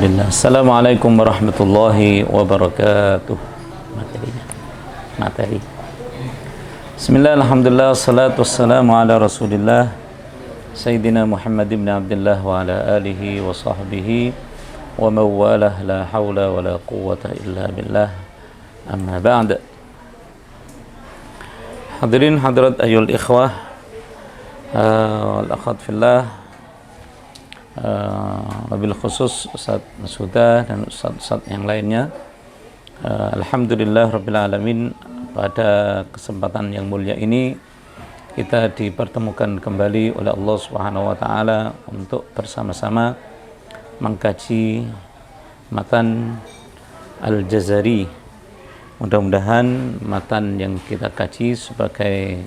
Alhamdulillah. Assalamualaikum warahmatullahi wabarakatuh. Materi. Bismillah, alhamdulillah, salatu wassalamu ala rasulillah Sayyidina Muhammad ibn Abdullah wa ala alihi wa sahbihi wa mawalah, la hawla wa la quwwata illa billah. Amma ba'd. Hadirin hadirat ayyul ikhwah wal akhwat fillah, wabil khusus Ustaz Masudah dan Ustaz yang lainnya. Alhamdulillah Rabbil Alamin, pada kesempatan yang mulia ini kita dipertemukan kembali oleh Allah Subhanahu wa Ta'ala untuk bersama-sama mengkaji matan Al-Jazari. Mudah-mudahan matan yang kita kaji sebagai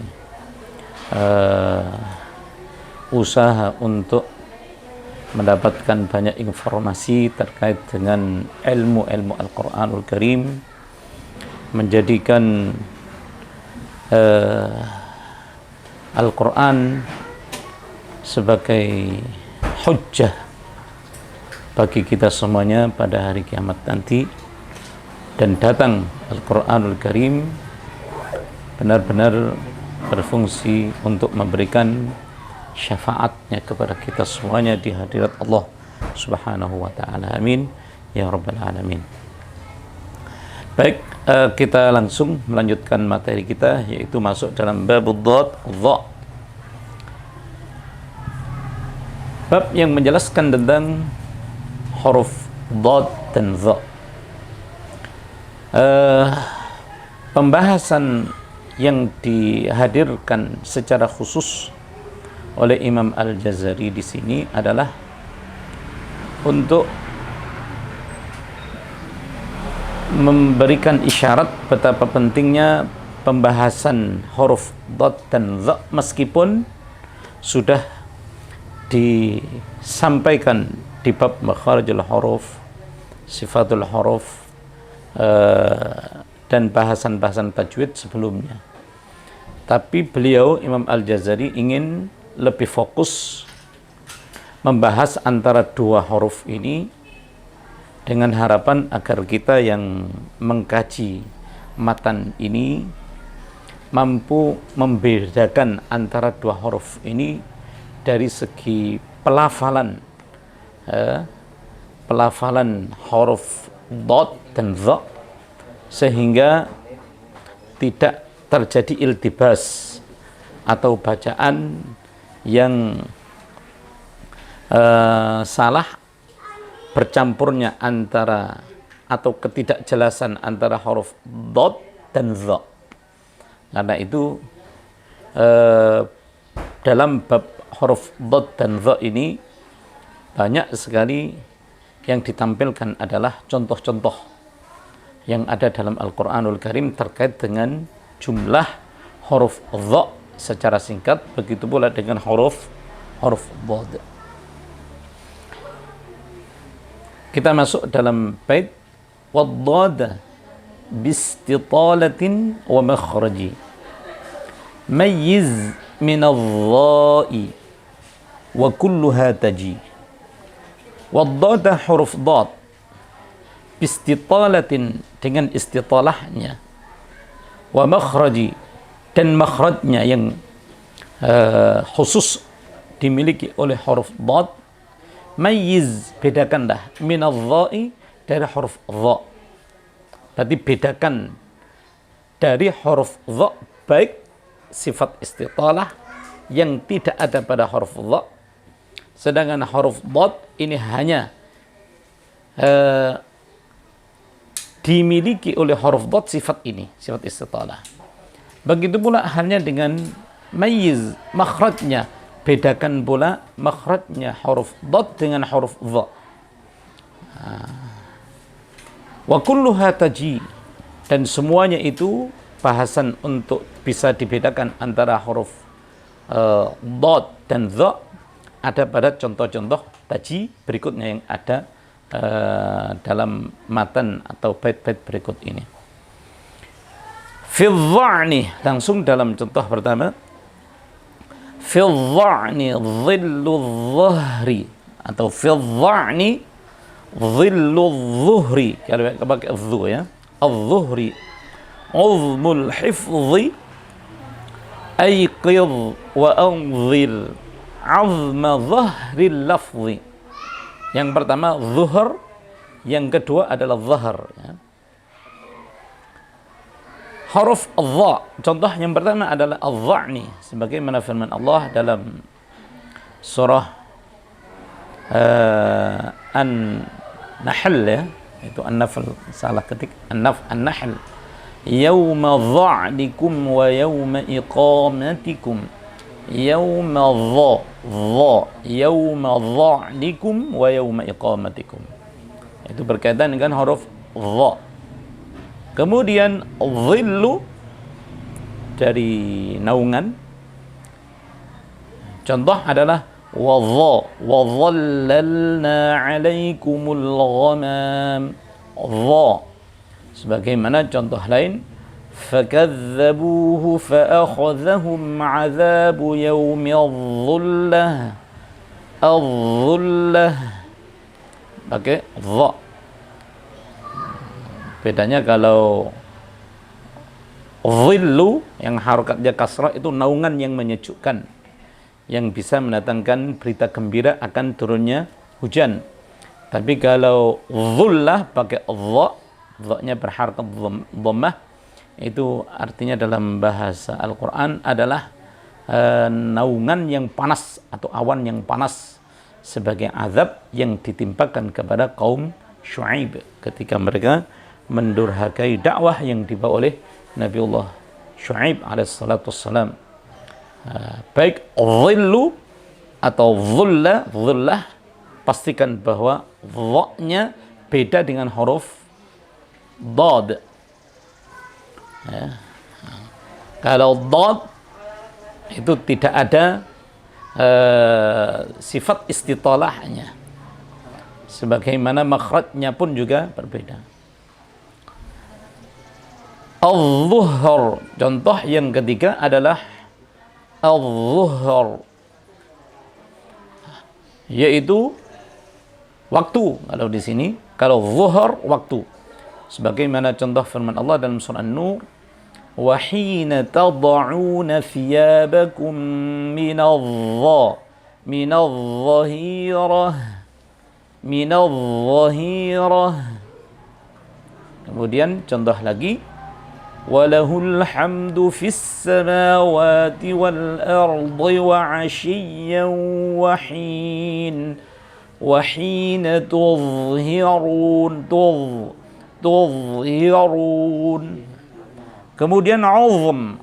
usaha untuk mendapatkan banyak informasi terkait dengan ilmu-ilmu Al-Quranul Karim, menjadikan Al-Quran sebagai hujjah bagi kita semuanya pada hari kiamat nanti, dan datang Al-Quranul Karim benar-benar berfungsi untuk memberikan syafaatnya kepada kita semuanya di hadirat Allah Subhanahu wa Ta'ala. Amin ya Rabbal Alamin. Baik, kita langsung melanjutkan materi kita, yaitu masuk dalam babud dha. Bab yang menjelaskan tentang huruf dha dan dha. Pembahasan yang dihadirkan secara khusus oleh Imam Al-Jazari di sini adalah untuk memberikan isyarat betapa pentingnya pembahasan huruf dha dan dha, meskipun sudah disampaikan di bab makharijul huruf, sifatul huruf, dan bahasan-bahasan tajwid sebelumnya. Tapi beliau Imam Al-Jazari ingin lebih fokus membahas antara dua huruf ini dengan harapan agar kita yang mengkaji matan ini mampu membedakan antara dua huruf ini dari segi pelafalan, pelafalan huruf dha dan dha, sehingga tidak terjadi iltibas atau bacaan yang salah, bercampurnya antara atau ketidakjelasan antara huruf dha dan dha. Karena itu dalam bab huruf dha dan dha ini banyak sekali yang ditampilkan adalah contoh-contoh yang ada dalam Al-Quranul Karim terkait dengan jumlah huruf dha secara singkat, begitu pula dengan huruf dha. Kita masuk dalam bait wad-dha bistitalatin wa makhraji mayyiz min adh-dha'i wa kulluha taji. Wad-dha huruf dha bistitalatin, dengan istitalahnya, wa makhraji, dan makhrajnya yang khusus dimiliki oleh huruf dha. Mayyiz, bedakanlah, minadh-dha'i, dari huruf dha. Berarti bedakan dari huruf dha, baik sifat istitalah yang tidak ada pada huruf dha, sedangkan huruf dha ini hanya dimiliki oleh huruf dha sifat ini, sifat istitalah. Begitu pula halnya dengan mayyiz, makhrajnya, bedakan pula makhrajnya huruf dha dengan huruf dha. Wa kulluha taji, dan semuanya itu bahasan untuk bisa dibedakan antara huruf dha dan dha ada pada contoh-contoh taji berikutnya yang ada dalam matan atau bait-bait berikut ini. Fi dha'ni, langsung dalam contoh pertama, fi dha'ni dhillu dhahri, atau fi dha'ni dhillu dhuhri, kalau pakai dhu ya, al-dhuhri, uzmul hifzi, aiqidh wa anzil, azma dhahril lafzi. Yang pertama zuhur, yang kedua adalah zahar ya. Huruf dha, contoh yang pertama adalah adh-dha'ni, sebagaimana firman Allah dalam surah An-Nahl ya, itu An-Nahl, salah ketik, An-Nahl, yauma dha'nikum wa yauma iqamatikum, yauma yauma dha'nikum wa yauma iqamatikum. Itu berkaitan dengan huruf dha. Kemudian dhillu dari naungan, contoh adalah wa dhallalna 'alaikumul ghamam, dha. Sebagaimana contoh lain, fakadzabuhu fa'akhadhahum 'adzabu yaumidh dhullah, adh-dhullah pakai dha. Bedanya kalau dhillu yang harokatnya kasrah itu naungan yang menyejukkan, yang bisa mendatangkan berita gembira akan turunnya hujan. Tapi kalau dhullah pakai dha, dha-nya berharakat dhammah, itu artinya dalam bahasa Al-Quran adalah naungan yang panas atau awan yang panas, sebagai azab yang ditimpakan kepada kaum Syuaib ketika mereka mendurhakai dakwah yang dibawa oleh Nabiullah Syuaib alaihissalatu wassalam. Baik dhillu atau dhullah, pastikan bahwa dha-nya beda dengan huruf dad ya. Kalau dad itu tidak ada sifat istitalahnya, sebagaimana makhrajnya pun juga berbeda. Al-zuhur, contoh yang ketiga adalah al-zuhur, yaitu waktu. Kalau di sini, kalau zuhur waktu, sebagaimana contoh firman Allah dalam surah An-Nur, wa hina tad'una thiyabakum minadh-dhahirah. Kemudian contoh lagi, walahul hamdu fis samawati wal ardi wa 'ashiyyan wa hina tudhhirun. Kemudian azm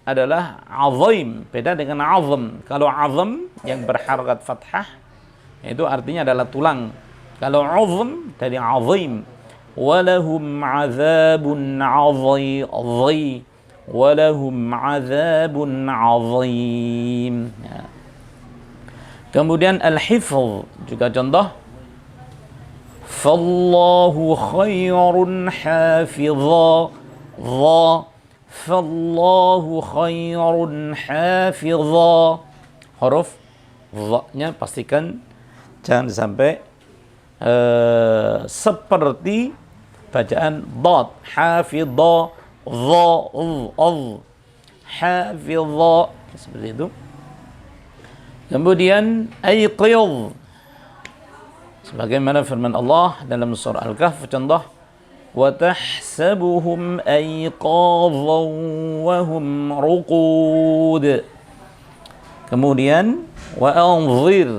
adalah azim, beda dengan azam. Kalau azam yang berharakat fathah itu artinya adalah tulang. Kalau azm dari azim. Walahum 'adzabun 'adzim, walahum 'adzabun 'adzim ya. Kemudian al-hifz juga contoh, fallahu khairun hafidha, fallahu khairun hafidha. Huruf dha-nya pastikan jangan sampai seperti bacaan dad, hafidha, dha, hafidha, seperti itu. Kemudian aiqidh, sebagaimana firman Allah dalam surah Al-Kahf, contoh, wa tahsabuhum aiqadhan wa hum ruqud. Kemudian wa anzir,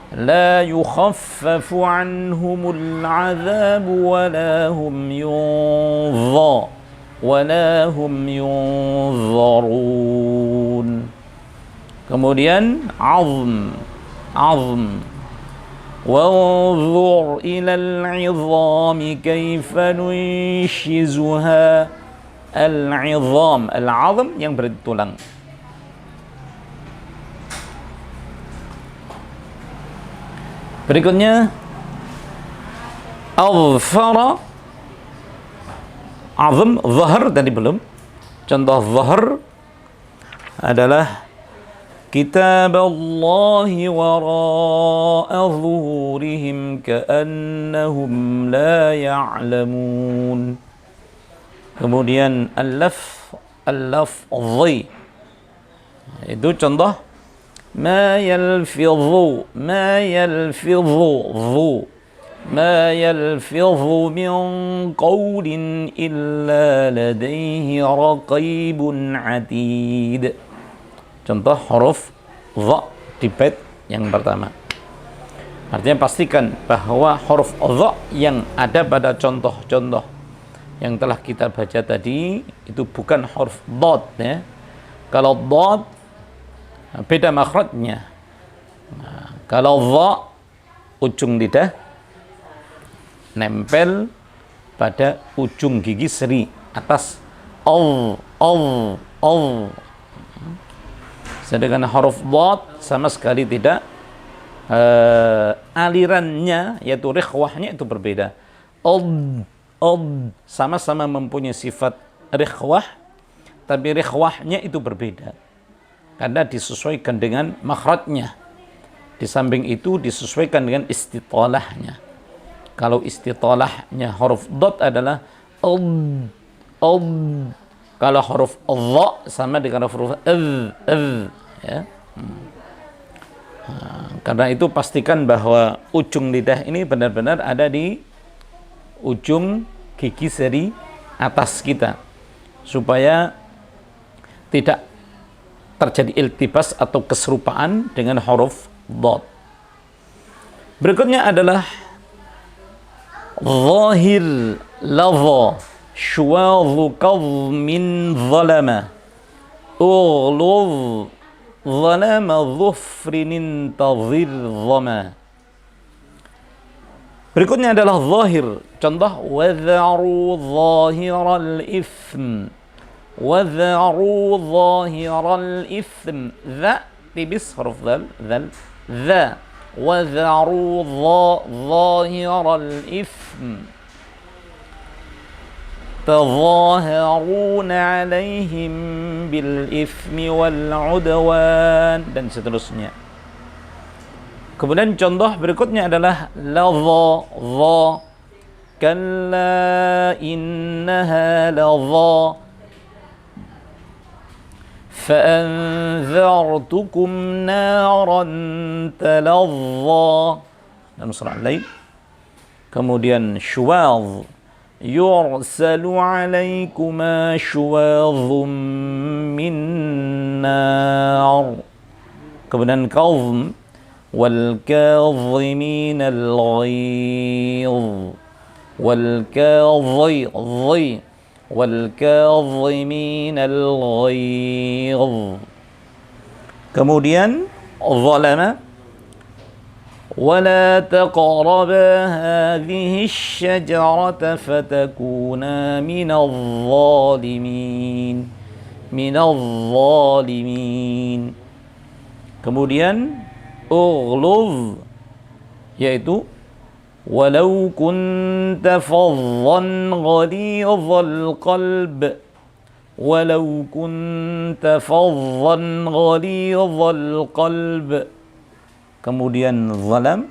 la yukhaffafu anhumul 'adzabu wa la hum yunzarun. Kemudian azm, wanzur ilal 'idhami kaifa nunshizuha. Al-'idham, al-'azm yang berarti tulang. Berikutnya al-fara, azm, zahar tadi belum. Contoh zahar adalah كتاب الله وراء ظهورهم كأنهم لا يعلمون. Kemudian al-lafzi itu contoh ma yalfidhu min qawlin illa ladaihi raqibun atid. Contoh huruf dha di bait yang pertama. Artinya pastikan bahwa huruf dha yang ada pada contoh-contoh yang telah kita baca tadi itu bukan huruf dad ya. Kalau dad beda makhrajnya. Nah, kalau dha ujung lidah nempel pada ujung gigi seri atas al. Sedangkan huruf dad sama sekali tidak alirannya yaitu rikhwahnya itu berbeda. Sama-sama mempunyai sifat rikhwah tapi rikhwahnya itu berbeda karena disesuaikan dengan makhrajnya. Di samping itu disesuaikan dengan istitalahnya. Kalau istitalahnya huruf dad adalah kalau huruf dha sama dengan huruf ya. Karena itu pastikan bahwa ujung lidah ini benar-benar ada di ujung gigi seri atas kita supaya tidak terjadi iltibas atau keserupaan dengan huruf dad. Berikutnya adalah zahir lafza syuwadhu qadmin zalama ugluz zalama dhufrin intazir zama. Berikutnya adalah zahir. Contoh wadharu zahiral ithm. Wadharu zahiral ithm. Dha tipis huruf dal. Dha. Wadharu zahiral ithm. تظاهرون عليهم بالإثم والعدوان dan seterusnya. Kemudian contoh berikutnya adalah ladha dha kalla innaha ladha fa'anzartukum naran talazza dalam surah Al-Lail. Kemudian syuwadh يرسل عليكما شواظ من نار. Kemudian kazm والكاظمين الغيظ والكاظمين الغيظ. Kemudian zalama ولا تقربا هذه الشجرة فتكونا من الظالمين. Kemudian ughluz yaitu walau kunta faddan ghalidhal qalb Kemudian zalam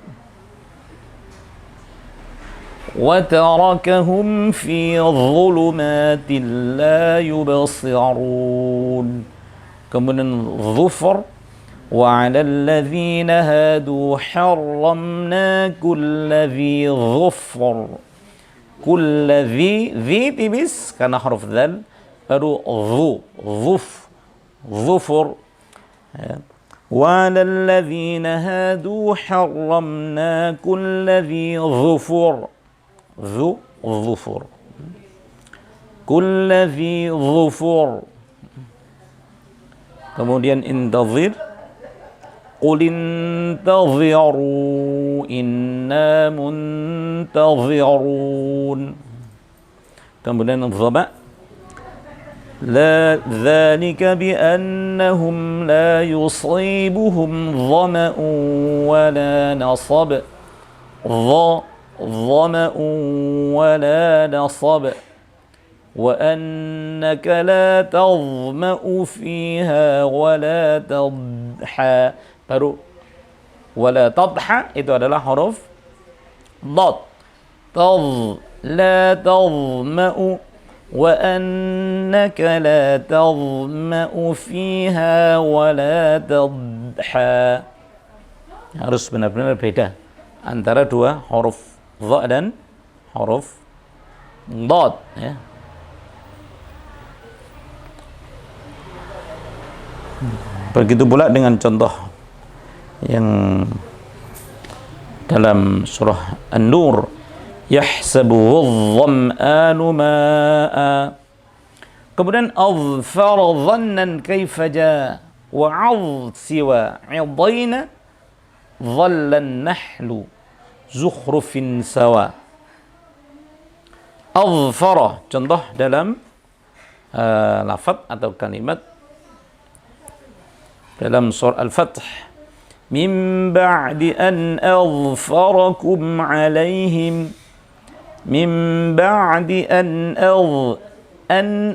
wa tarakahum fi dhulumatin la yubsirun. Kemudian dhufr wa 'alal ladzina hadu harramna kulladzi dhufr. Kulladzi tibis karena huruf dzal baru dhufur ya. وَعَلَى الَّذِينَ هَادُوا حَرَّمْنَا كُلَّ ذِي ظُفُرٍ كُلَّ ذِي ظُفُرٍ. Kemudian intazir قُلْ انتظروا إِنَّا مُنتظرون. Kemudian dhaba لا ذلك بأنهم لا يصيبهم ظمأ ولا نصب ظمأ ولا نصب wa annaka la tadhma'u fiha wa la tadha. Baru wa la tadha itu adalah huruf dad. La tadhma'u wa annaka la tadhma'u fiha wa la tadha. Harus benar-benar beda antara dua huruf dha dan huruf dad, ya. Begitu pula dengan contoh yang dalam surah An-Nur, yahsabu adh-dham'anu ma'a. Kemudian adhfara dhannan kaifa jaa wa 'adh siwa 'idayna dhalla an-nahlu zukhrufin sawa. Adhfara, contoh dalam lafaz atau kalimat dalam surah Al-Fath, min ba'di an adhfarakum 'alaihim, min ba'di an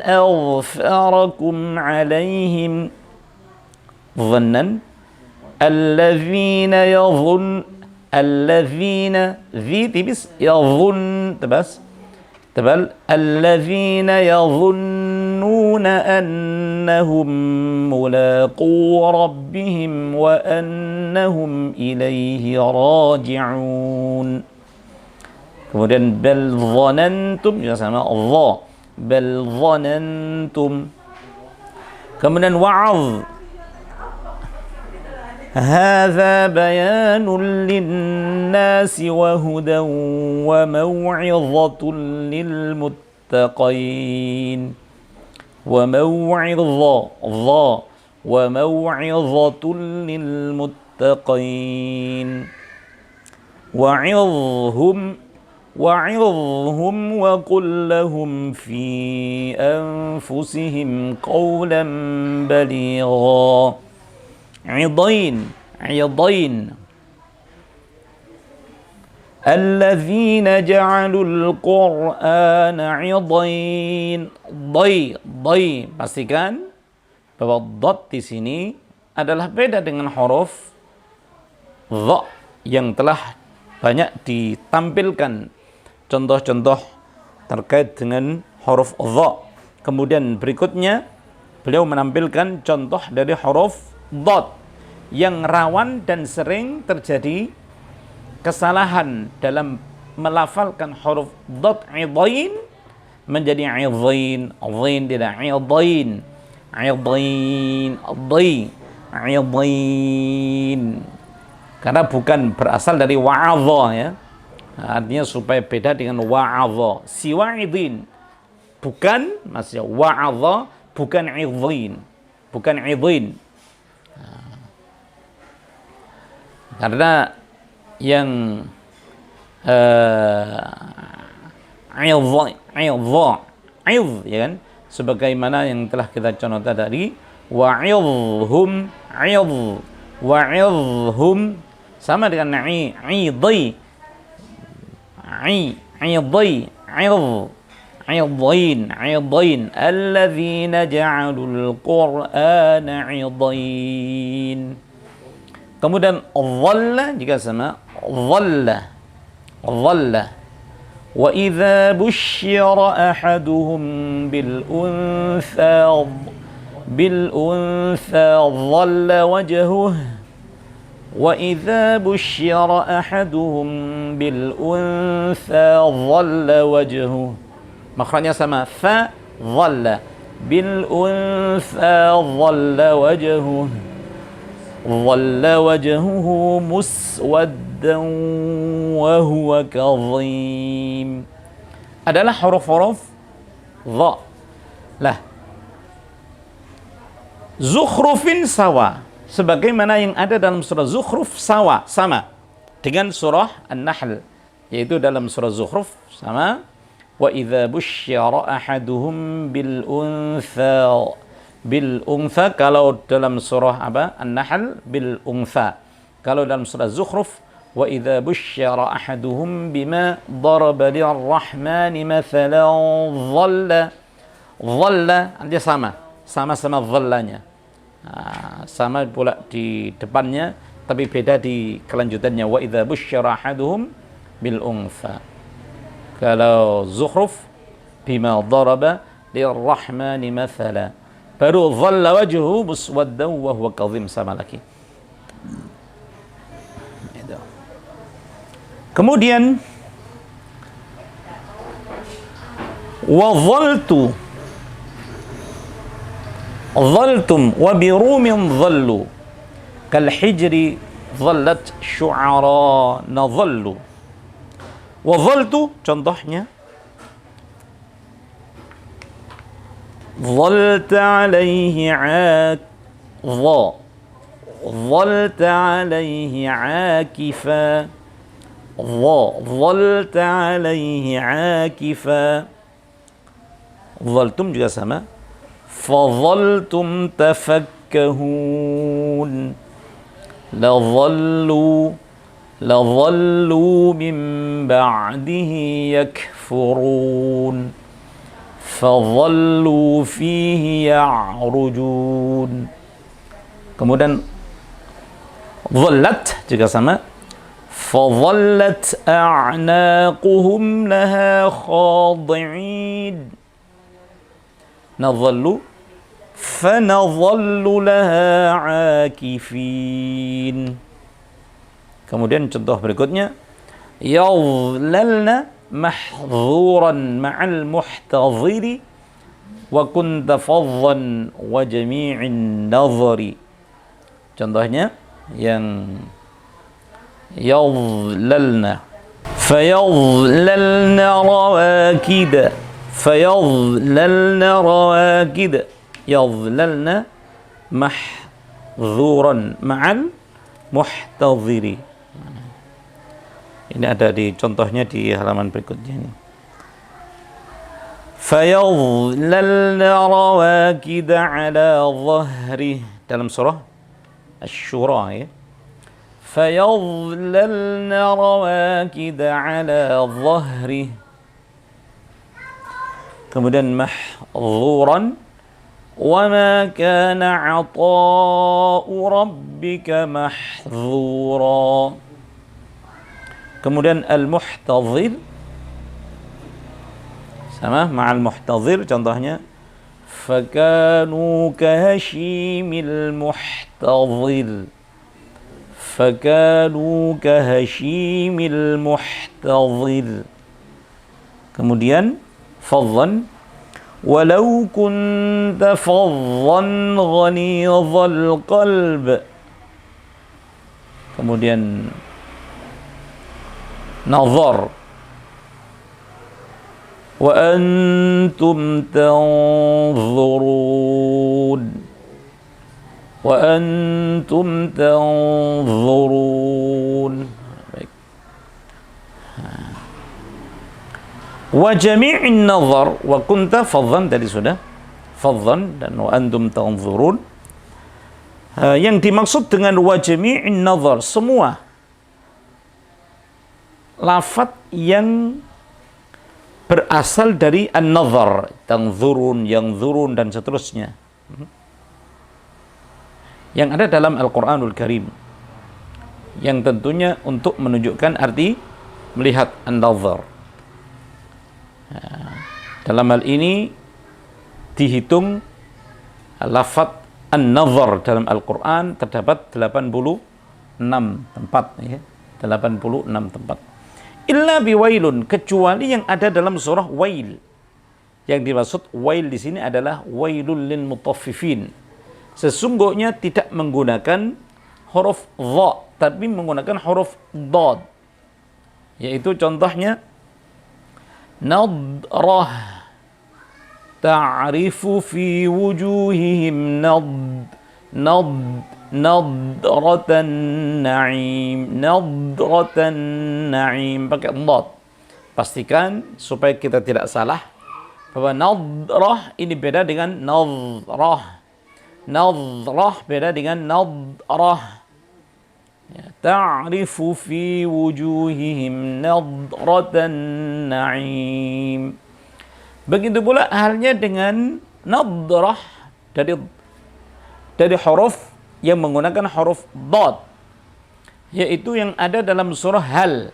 adhfarakum 'alaihim dhannan alladzina tibis yadhun tebal alladzina yadhunnuna annahum mulaqu rabbihim wa annahum ilaihi raji'un. Kemudian bal dhanantum, juga sama Allah, bal dhanantum. Kemudian wa'adh, hadza bayanun linnasi wa hudan wa maw'izatun lil muttaqin. Wa maw'izatun lil muttaqin. Wa'idhhum wa qul lahum fi anfusihim qawlan baligha. Idain alladzina ja'alul qur'ana idain. Dai, pastikan bahwa dot di sini adalah beda dengan huruf dha yang telah banyak ditampilkan contoh-contoh terkait dengan huruf dha. Kemudian berikutnya beliau menampilkan contoh dari huruf dot yang rawan dan sering terjadi kesalahan dalam melafalkan huruf dot idain menjadi idain, idain tidak idain, idain, karena bukan berasal dari wa'adha, ya. Artinya supaya beda dengan wa'adha, siwa'idin, bukan maksudnya wa'adha, bukan idain, bukan idain. Karena yang idh, ya kan, sebagaimana yang telah kita contoh tadi, wa'idhhum, wa'idhhum sama dengan idai, idain alladzina ja'alul qur'ana idain. Kemudian dhalla juga sama, dhalla. Wa idza busyira ahaduhum bil untha dhalla wajhuhu. Wa idza busyira ahaduhum bil untha dhalla wajhuhu. Makhrajnya sama, fa dhalla bil untha dhalla wajhuhu. Dhalla wajhuhu muswaddan wa huwa kadhim. Adalah huruf-huruf dha. Lah, zukhrufin sawa, sebagaimana yang ada dalam surah Zukhruf, sama dengan surah An-Nahl, yaitu dalam surah Zukhruf sama, wa idza busyira ahaduhum bil untha, kalau dalam surah apa? An-Nahl bil untha. Kalau dalam surah Zukhruf, wa idza busyira ahaduhum bima daraba lir-rahmani mathalan dhalla Dhalla dia sama-sama dhallanya. Sama pula di depannya, tapi beda di kelanjutannya. Wa idza busyira ahaduhum bil untha. Kalau Zukhruf bima daraba lirrahmani mathala. Baru dhalla wajhuhu muswaddan wa huwa kadhim, sama lagi. Kemudian wa dhaltu dhaltum wa birumin dhallu kal hijri dhallat syu'ara nadhallu. Wa dhaltu contohnya dhalta alaihi dhalta alaihi akifa dhalta alaihi akifa. Dhaltum juga sama. Fadhaltum tafakkahun. Ladhallu min ba'dihi yakfurun. Fadhallu fihi ya'rujun. Kemudian dhallat juga sama. Fadhallat a'naquhum laha khadi'in. Nadhallu fanadhallu laha akifin. Kemudian contoh berikutnya, yadhlalna mahdhuran ma'al muhtadhiri wa kunta fadhan wa jami'in nadhari. Contohnya yang yadhlalna fayadhlalna rawakida fayadhlalna rawakid. Yadhlalna mahdhuran ma'al muhtadhiri. Ini ada di contohnya di halaman berikutnya ini. Fayadhlalna rawakid ala dhahrih, dalam surah Asy-Syura ya. Fayadhlalna rawakid ala dhahrih. Kemudian mahdhuran wa ma kana 'ata'u rabbika mahdhura. Kemudian al-muhtadhir sama ma'al muhtadhir, contohnya fakanu kahashimil muhtadhir. Fakanu kahashimil muhtadhir. Kemudian fadhan walau kunta fadhan ghanidhal qalb. Kemudian nazar wa antum tanzurun wa antum tanzurun. Wa jami'in nazar wa kunta fadhan, tadi sudah fadhan, dan wa antum tanzurun. Yang dimaksud dengan wa jami'in nazar, semua lafadz yang berasal dari an-nazar, tanzurun, yanzurun, dan seterusnya, yang ada dalam Al-Quranul Karim, yang tentunya untuk menunjukkan arti melihat an-nazar. Dalam hal ini dihitung lafadz an-nazar dalam Al-Quran terdapat 86 tempat ya, 86 tempat. Illa biwailun, kecuali yang ada dalam surah Wail. Yang dimaksud Wail di sini adalah wailul lil mutaffifin. Sesungguhnya tidak menggunakan huruf dha, tapi menggunakan huruf dad. Yaitu contohnya nadrah ta'rifu fi wujuhihim nadratan na'im, pakai dad. Pastikan supaya kita tidak salah bahwa nadrah ini beda dengan nadhrah. Nadhrah beda dengan nadrah. Ya, ta'rifu fi wujuhihim nadratan na'im. Begitu pula halnya dengan nadrah dari huruf yang menggunakan huruf dad, yaitu yang ada dalam surah Hal.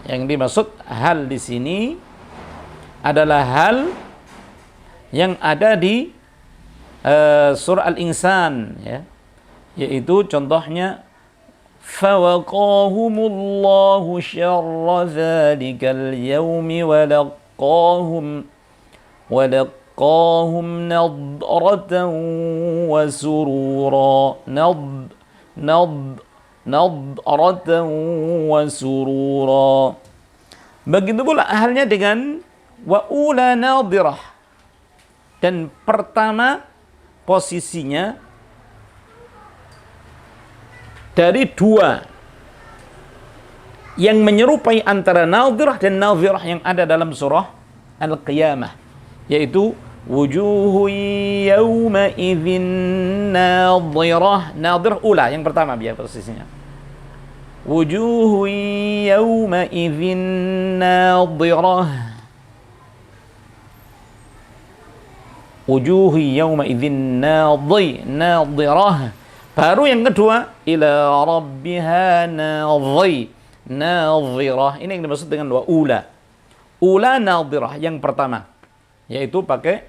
Yang dimaksud hal di sini adalah hal yang ada di surah Al-Insan, ya. Yaitu contohnya fawaqahumullahu syarra dzalikal yaumi walaqahum nadratan wa surura nadratan wa surura. Begitu pula halnya dengan wa ula nadirah, dan pertama posisinya dari dua yang menyerupai antara nadirah dan nadhirah yang ada dalam surah Al-Qiyamah, yaitu wujuhu yawma idzin nadhirah. Nadhirah ula yang pertama biar posisinya. Wujuhu yawma idzin nadhirah. Wujuhu yawma idzin nadhirah. Baru yang kedua ila rabbiha nadhirah. Ini yang dimaksud dengan wa ula. Ula nadhirah yang pertama, yaitu pakai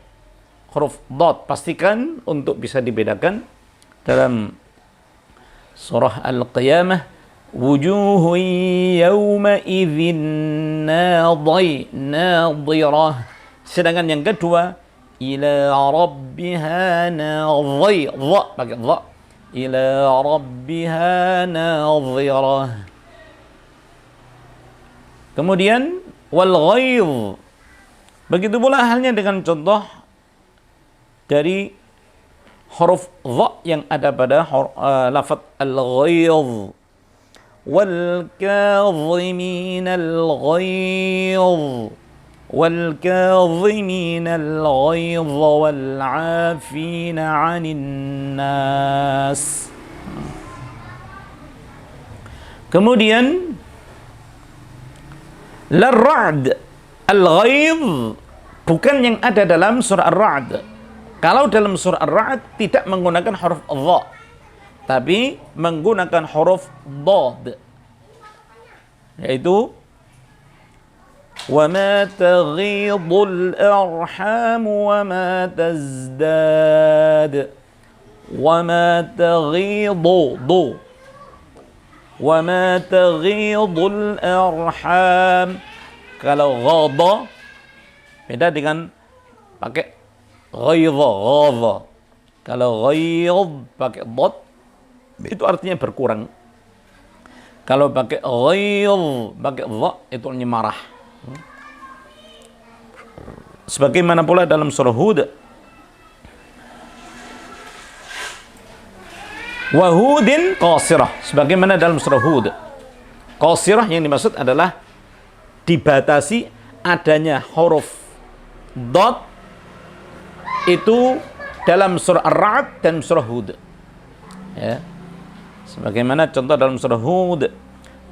huruf dad. Pastikan untuk bisa dibedakan dalam surah Al-Qiyamah, wujuhu yawma idzin nadhirah. Sedangkan yang kedua ila rabbiha nadhirah, pakai dha, ila rabbiha nadhirah. Kemudian wal ghaidh. Begitu pula halnya dengan contoh dari huruf dha yang ada pada lafaz al-ghaidh. Wal kadhimin al-ghaidh wal kadhimin al-ghaidh wal 'afina 'anil nas. Kemudian Ar-Ra'd, al-ghaidh bukan yang ada dalam surah Ar-Ra'd. Kalau dalam surah Ar-Ra'd tidak menggunakan huruf dha, tapi menggunakan huruf dad, yaitu wa ma taghidul arham wa ma tazdad, wa ma taghidu wa ma taghidul arham. Kalau ghadha beda dengan pakai ghaidha. Kalau ghaidh pakai dad itu artinya berkurang. Kalau pakai ghaidh pakai dha itu artinya marah. Sebagaimana pula dalam surah Hud, wa hudin qasirah. Sebagaimana dalam surah Hud, qasirah yang dimaksud adalah dibatasi adanya huruf dad itu dalam surah Ar-Ra'd dan surah Hud, ya. Sebagaimana contoh dalam surah Hud,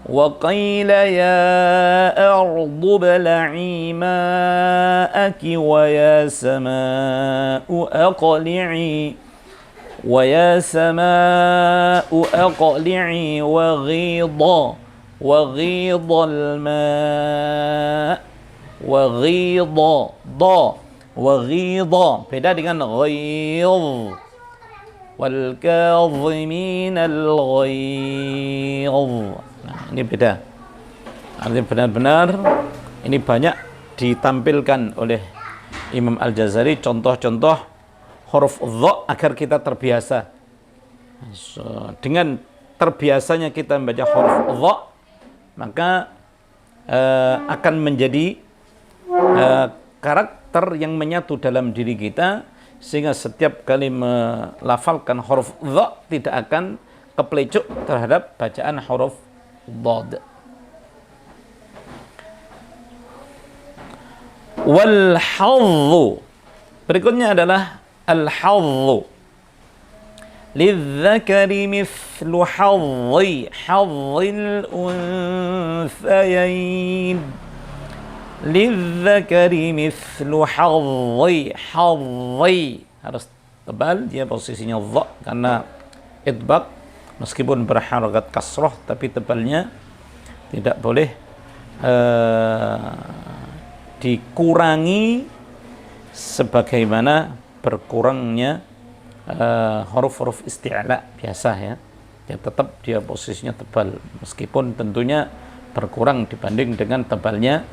wa qila ya ardu bal'i ma'aki wa ya sama'u aqli'i wa ya sama'u aqli'i wa ghidal ma' wa ghidha beda dengan ghaidh. Wal kadhimin al-ghaidh. Nah, ini beda. Artinya benar-benar ini banyak ditampilkan oleh Imam Al-Jazari contoh-contoh huruf dha agar kita terbiasa. Dengan terbiasanya kita membaca huruf dha, maka akan menjadi karakter yang menyatu dalam diri kita, sehingga setiap kali melafalkan huruf dha tidak akan keplecuk terhadap bacaan huruf dad. Wal hadzu, berikutnya adalah al hadzu. Lidzakari mithlu hadzil unthayain. lidzakari mithlu hadzi, harus tebal dia posisinya dha karena idbaq meskipun berharakat kasroh tapi tebalnya tidak boleh dikurangi sebagaimana berkurangnya huruf-huruf isti'la biasa ya. Ya tetap dia posisinya tebal meskipun tentunya berkurang dibanding dengan tebalnya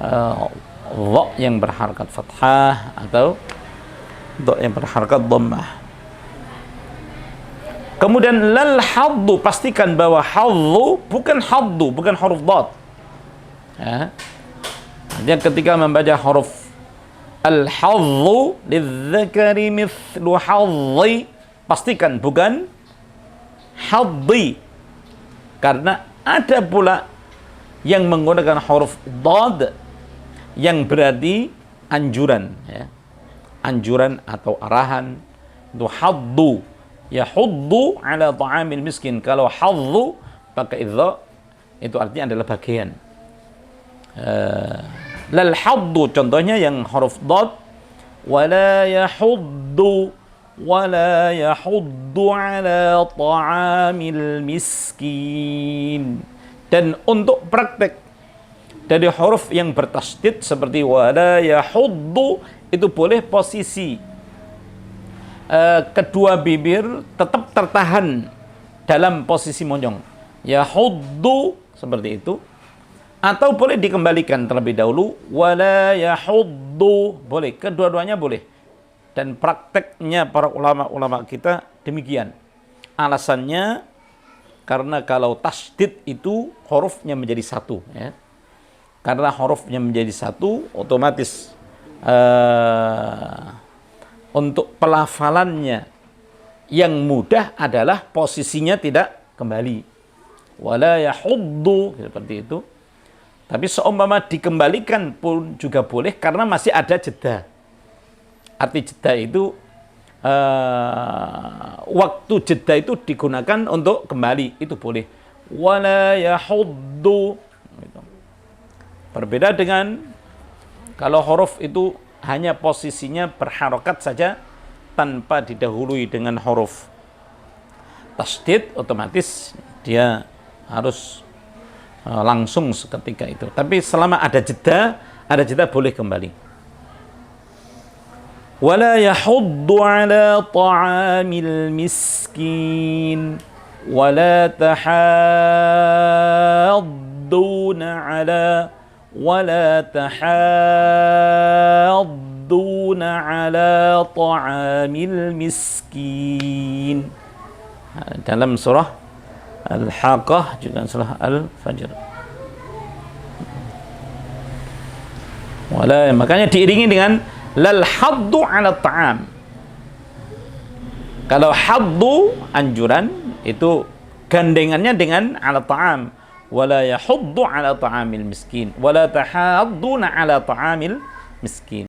dha yang berharakat fathah atau dha yang berharakat dhammah. Kemudian lal haddu, pastikan bahwa haddu bukan huruf dad. Ya. Artinya ketika membaca huruf al-haddu lidzakari mithlu hadzi, pastikan bukan haddi. Karena ada pula yang menggunakan huruf dad yang berarti anjuran ya. Anjuran atau arahan, itu haddu. Yahuddu ala ta'amil miskin. Kalau haddu pakai idza itu artinya adalah bagian. Lal haddu contohnya yang huruf dad, wala yahuddu ala ta'amil miskin. Dan untuk praktek dari huruf yang bertasydid seperti wala yahuddu itu boleh posisi kedua bibir tetap tertahan dalam posisi monjong. Yahuddu seperti itu. Atau boleh dikembalikan terlebih dahulu. Wala yahuddu. Boleh. Kedua-duanya boleh. Dan prakteknya para ulama-ulama kita demikian. Alasannya karena kalau tasydid itu hurufnya menjadi satu. Ya. Karena hurufnya menjadi satu, otomatis untuk pelafalannya yang mudah adalah posisinya tidak kembali. Wala yahuddu seperti itu. Tapi seumpama dikembalikan pun juga boleh karena masih ada jeda. Arti jeda itu waktu jeda itu digunakan untuk kembali, itu boleh. Wala yahuddu. Berbeda dengan kalau huruf itu hanya posisinya berharokat saja tanpa didahului dengan huruf tasydid, otomatis dia harus langsung seketika itu. Tapi selama ada jeda boleh kembali. Wala yahuddu ala ta'amil miskin wala tahadduna ala ta'amil miskin. Dalam surah Al-Haqqah juga surah Al-Fajr. Makanya diiringi dengan lal haddu ala ta'am. Kalau haddu anjuran itu gandengannya dengan ala ta'am. Wala yahuddu ala ta'amil miskin wala tahadduna ala ta'amil miskin.